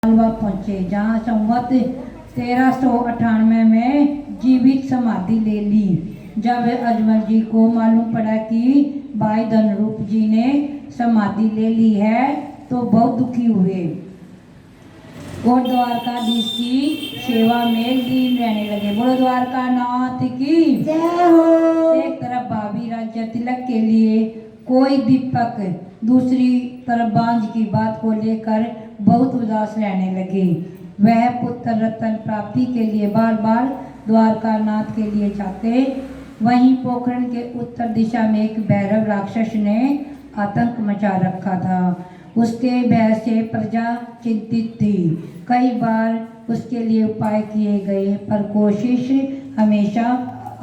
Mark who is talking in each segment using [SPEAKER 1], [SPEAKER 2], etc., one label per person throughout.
[SPEAKER 1] मालवा पहुंचे, जहां संवत 1398 में जीवित समाधि ले ली। जब अजमल जी को मालूम पड़ा कि भाई धनरूप जी ने समाधि ले ली है तो बहुत दुखी हुए और द्वारकाधीश की सेवा में लीन रहने लगे। बोलो द्वारका नाथ की जय हो। एक तरफ भाभी राज्य तिलक के लिए कोई दीपक, दूसरी तरफ बांझ की बात को लेकर बहुत उदास रहने लगे। वह पुत्र रत्न प्राप्ति के लिए बार बार द्वारका नाथ के लिए जाते। वहीं पोखरण के उत्तर दिशा में एक भैरव राक्षस ने आतंक मचा रखा था। उसके भय से प्रजा चिंतित थी। कई बार उसके लिए उपाय किए गए पर कोशिश हमेशा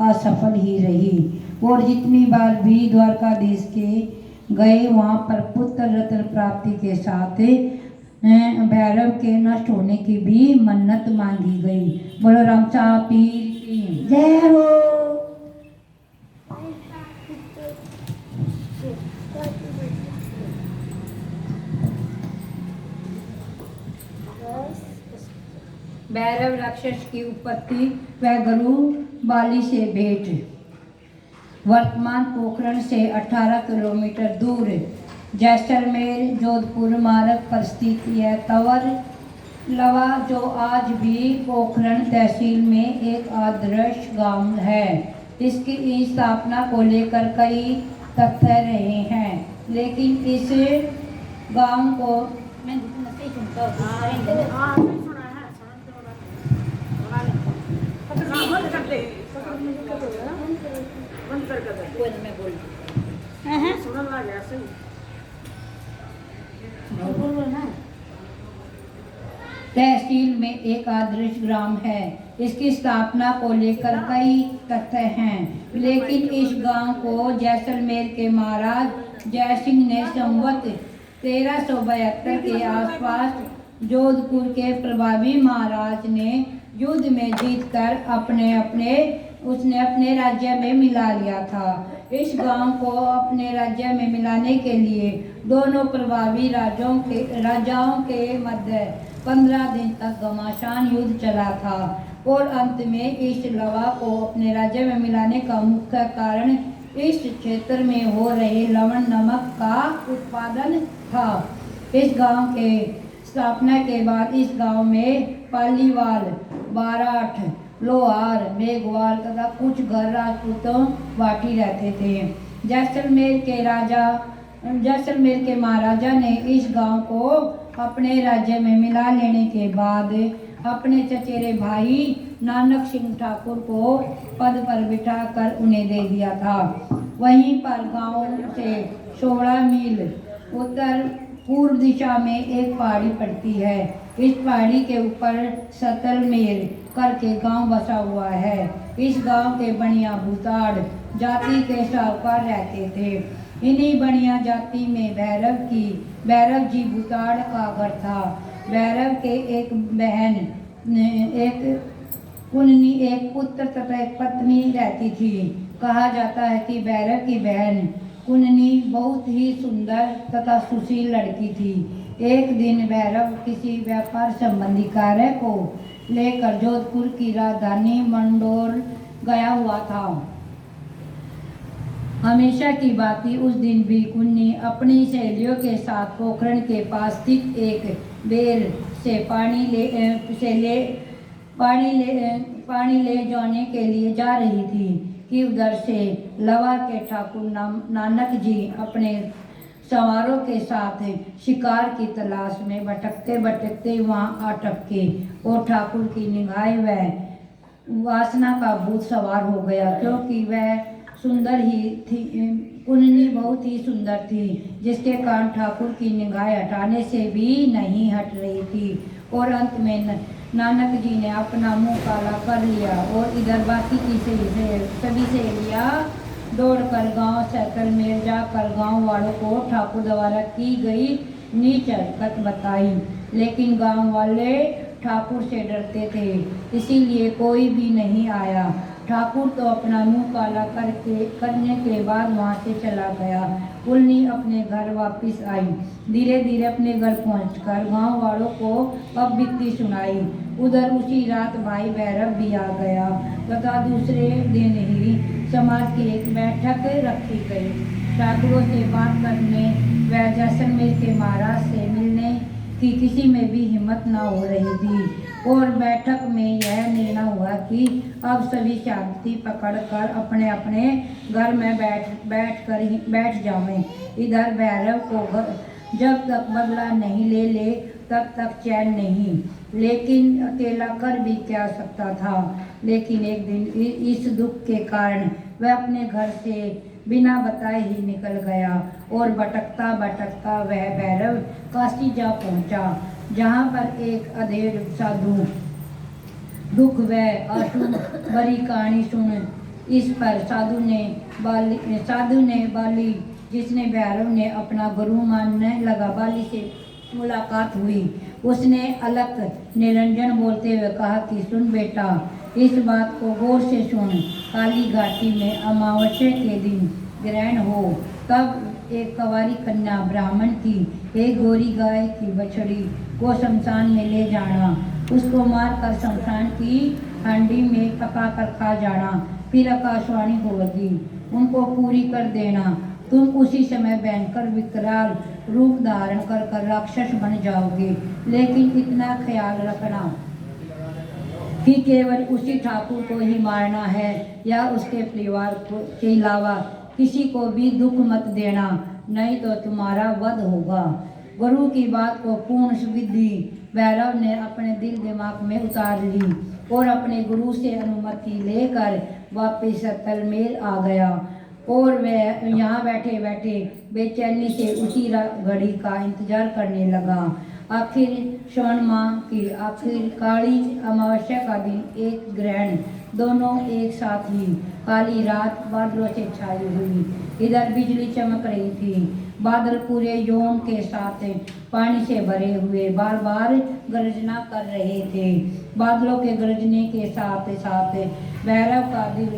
[SPEAKER 1] असफल ही रही और जितनी बार भी द्वारकाधीश के गए वहां पर पुत्र रत्न प्राप्ति के साथ भैरव के नष्ट होने की भी मन्नत मांगी गई। बोलो रामचा पीर की जय हो। भैरव राक्षस की उत्पत्ति व गुरु बाली से भेंट। वर्तमान पोखरण से 18 किलोमीटर दूर जैसलमेर जोधपुर मार्ग पर स्थित यह तंवर लवा जो आज भी पोखरण तहसील में एक आदर्श गांव है। इसकी स्थापना को लेकर कई तथ्य रहे हैं, लेकिन इस गांव को तहसील में एक आदर्श ग्राम है। इसकी स्थापना को लेकर कई तथ्य हैं, लेकिन इस गांव को जैसलमेर के महाराज जय सिंह ने संवत 1372 के आसपास जोधपुर के प्रभावी महाराज ने युद्ध में जीतकर उसने अपने राज्य में मिला लिया था। इस गांव को अपने राज्य में मिलाने के लिए दोनों प्रभावी राजाओं के मध्य 15 दिन तक घमासान युद्ध चला था और अंत में इस लवा को अपने राज्य में मिलाने का मुख्य कारण इस क्षेत्र में हो रहे लवण नमक का उत्पादन था। इस गांव के स्थापना के बाद इस गांव में पालीवाल, बाराठ, लोहार, मेघवाल तथा कुछ घर राजपूतों वाटी रहते थे। जैसलमेर के महाराजा ने इस गांव को अपने राज्य में मिला लेने के बाद अपने चचेरे भाई नानक सिंह ठाकुर को पद पर बिठाकर उन्हें दे दिया था। वहीं पर गांव से 16 मील उत्तर पूर्व दिशा में एक पहाड़ी पड़ती है। इस पहाड़ी के ऊपर सतलमेर करके गांव बसा हुआ है। इस गांव के बनिया भूताड़ जाति के साहूकार रहते थे। इन्हीं बनिया जाति में भैरव जी भूताड़ का घर था। भैरव के एक बहन, एक कुननी, एक पुत्र तथा एक पत्नी रहती थी। कहा जाता है कि भैरव की बहन कुननी बहुत ही सुंदर तथा सुशील लड़की थी। एक दिन भैरव किसी व्यापार संबंधी कार्य को लेकर जोधपुर की राजधानी मंडोर गया हुआ था। हमेशा की भांति उस दिन भी कुन्नी अपनी सहेलियों के साथ पोखरण के पास स्थित एक बेर से पानी ले जाने के लिए जा रही थी कि उधर से लवा के ठाकुर नानक जी अपने सवारों के साथ शिकार की तलाश में भटकते वहां आ टपके और ठाकुर की निगाह व वासना का भूत सवार हो गया, क्योंकि वह सुंदर ही थी। कुननी बहुत ही सुंदर थी, जिसके कारण ठाकुर की निगाह हटाने से भी नहीं हट रही थी और अंत में नानक जी ने अपना मुंह काला कर लिया और इधर बाकी की सभी सहेलियां दौड़कर गांव सैतलमेर जाकर गांव वालों को ठाकुर द्वारा की गई नीच हरकत बताई। लेकिन गांव वाले ठाकुर से डरते थे, इसीलिए कोई भी नहीं आया। ठाकुर तो अपना मुंह काला करने के बाद वहाँ से चला गया। कुलनी अपने घर वापस आई। धीरे धीरे अपने घर पहुंचकर गांव वालों को अब बीती सुनाई। उधर उसी रात भाई भैरव भी आ गया तथा दूसरे दिन ही समाज की एक बैठक रखी गई। ठाकुरों से बात करने व जैसलमेर के महाराज से मिलने की किसी में भी हिम्मत न हो रही थी और बैठक में यह निर्णय हुआ कि अब सभी शांति पकड़कर अपने अपने घर में बैठ जावें। इधर भैरव को जब तक बदला नहीं ले तब तक चैन नहीं, लेकिन अकेला कर भी क्या सकता था। लेकिन एक दिन इस दुख के कारण वह अपने घर से बिना बताए ही निकल गया और भटकता भटकता वह भैरव काशी जा पहुंचा, जहां पर एक अधेड़ साधु दुख व आंसू भरी कहानी सुन इस पर साधु ने बाली जिसने भैरव ने अपना गुरु मानने लगा, बाली से मुलाकात हुई। उसने अलग निरंजन बोलते हुए कहा कि सुन बेटा, इस बात को गौर से सुन। काली घाटी में अमावस्या के दिन ग्रहण हो, तब एक कंवारी कन्या ब्राह्मण की एक गोरी गाय की बछड़ी को शमशान में ले जाना, उसको मारकर शमशान की हांडी में पका कर खा जाना। फिर आकाशवाणी होगी, उनको पूरी कर देना। तुम उसी समय भयंकर विकराल रूप धारण कर राक्षस बन जाओगे। लेकिन इतना ख्याल रखना कि केवल उसी ठाकुर को ही मारना है या उसके परिवार के अलावा किसी को भी दुख मत देना, नहीं तो तुम्हारा वध होगा। गुरु की बात को पूर्ण सुविधि भैरव ने अपने दिल दिमाग में उतार ली और अपने गुरु से अनुमति लेकर वापिस जैसलमेर आ गया। और वह यहाँ बैठे बैठे बेचैनी से उसी घड़ी का इंतजार करने लगा। आखिर श्रावण माह की आखिर काली अमावस्या का दिन, एक ग्रहण, दोनों एक साथ ही। काली रात बादलों से छाई हुई, इधर बिजली चमक रही थी। बादल पूरे यौन के साथ पानी से भरे हुए बार बार गर्जना कर रहे थे। बादलों के गरजने के साथ साथ भैरव का दिल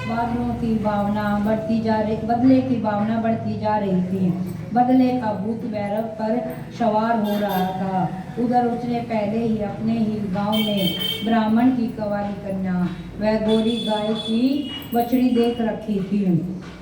[SPEAKER 1] बदले की भावना बढ़ती जा रही थी। बदले का भूत भैरव पर सवार हो रहा था। उधर उसने पहले ही अपने ही गांव में ब्राह्मण की कंवारी कन्या वह गोरी गाय की बछड़ी देख रखी थी।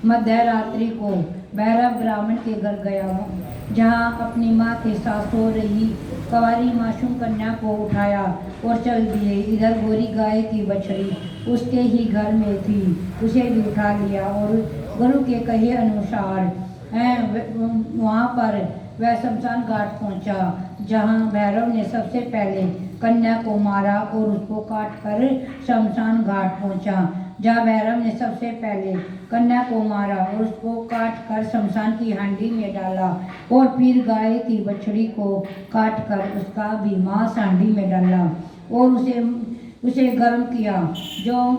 [SPEAKER 1] मध्य रात्रि को भैरव ब्राह्मण के घर गया, जहां अपनी माँ के साथ सो रही कंवारी मासूम कन्या को उठाया और चल दिए। इधर गोरी गाय की बछड़ी उसके ही घर में थी, उसे भी उठा लिया और गुरु के कहे अनुसार वहाँ पर वह शमशान घाट पहुँचा, जहाँ भैरव ने सबसे पहले कन्या को मारा और उसको काट कर शमशान घाट पहुँचा, जहाँ भैरव ने सबसे पहले कन्या को मारा और उसको काट कर शमशान की हांडी में डाला और फिर गाय की बछड़ी को काट कर उसका भी मांस हांडी में डाला और उसे गर्म किया। जो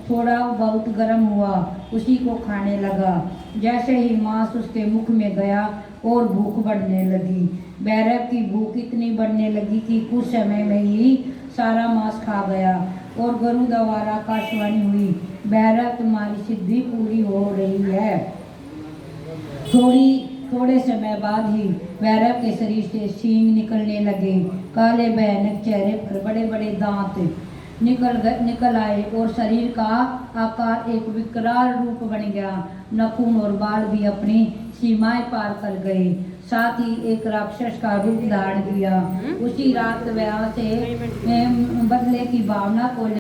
[SPEAKER 1] थोड़ा बहुत गर्म हुआ उसी को खाने लगा। जैसे ही मांस उसके मुख में गया और भूख बढ़ने लगी। भैरव की भूख इतनी बढ़ने लगी कि कुछ समय में ही सारा मांस खा गया और गुरु द्वारा आकाशवाणी हुई, भैरव तुम्हारी सिद्धि पूरी हो रही है। थोड़े समय बाद ही भैरव के शरीर से सींग निकलने लगे। काले भयानक चेहरे पर बड़े बड़े दांत निकल आए और शरीर का आकार एक विकराल रूप बन गया। नाखून और बाल भी अपनी सीमाएं पार कर गए। साथ ही एक राक्षस का रूप धारण किया। उसी रात वह से बदले की भावना को